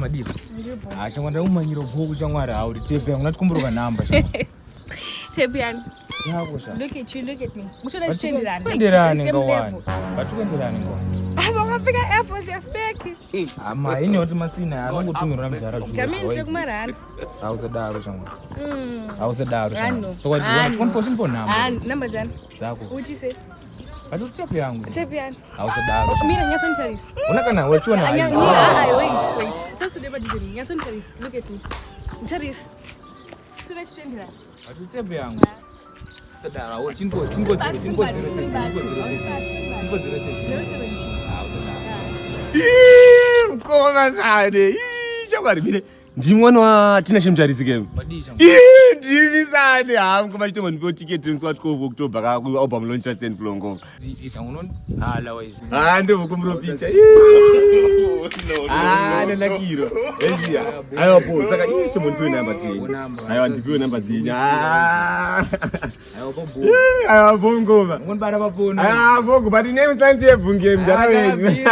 Madiba. Achangwanda umanyiro bhuku chamwari auri tepe yangu natikumbura namba chama. Tepe yani. Look at you, look at me. Muchona chitenderani. Tenderani ngawani. Batukenderani ngawani. Wakafika airport ya fake. Ama ine wati masina anongotumirwa mjara juu. Kamini chokumarana. Ausadaro chamwari. Ausadaro chamwari. So what you want to namba? Namba jani. Zako. What you say? Batu tepe yangu. Tepe yani. Ausadaro. Mira nyason Mutarisi. Unakana wachiona wait. So never did it. Nyason Mutarisi. Look at me. Mutarisi. Tuna chitenderani. Batu tepe yangu. Sadara, what chingo zero. Mkoma sade. Chakari bile. Ndimwana waTinashe Mutarisi game. Ndimi sade. Mkoma chitemo ndipo ticket nswat ko October ka ku album launch send flongo. Zichita unon hala wise. Ande mukumro picture. Nakiro. Ezia. Ayo po saka chitemo ndipo namba zinyi. Ayo ndipo namba zinyi. Ayo bongo. Ngonbara bafona. Bongo but name stand chebunge mjara wenyu.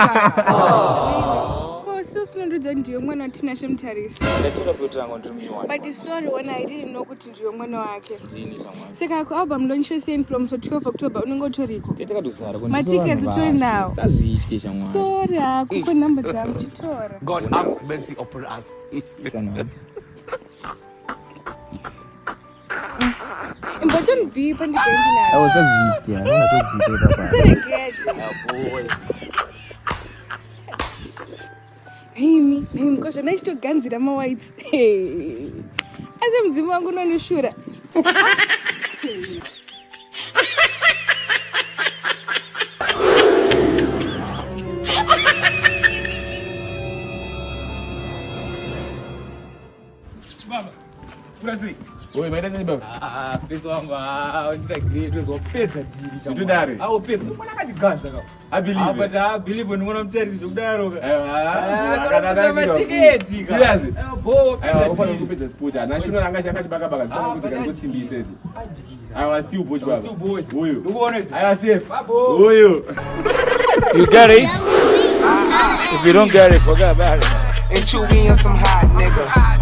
Ndiyo mwana waTinashe Mutarisi. Ndatoka kutango ndimiwa. But sorry when I didn't know kuti ndiyo mwana wake. Ndini chamwari. Saka ku album launch send from 12 October unongotoriko. Teteka duzara kwa ndizora. Tickets utori now. Sazviitike chamwari. Sorry kuko number dzangu chitora. God have mercy upon us. Sana. Important deep and the I was sazviitike yana tobvita papa. Seregete. Himi, kosha naitoganzira whites. Ase mdzimu wangu unonoshura. Baba, kurasi. Oi, maida nini baba? Pesa wangu nditagire zvopedza tiri chamwari. Ndidare. Awo pedza. Mwana akachiganza ka. I believe. But I believe when one Mutarisi zvokudaro ka. Aiwa. Tiketi ka. Serious? Bo. Aiwa, ufana kupedza sport. National anga shakachibaka baka tsana kuti kangotsimbisa ezi. I was still boys baba. Still boys. Uyo. Ndikuona isi. I was safe. Babo. Uyo. You get it? If you don't get it, forget about it. And chew me on some hot nigga.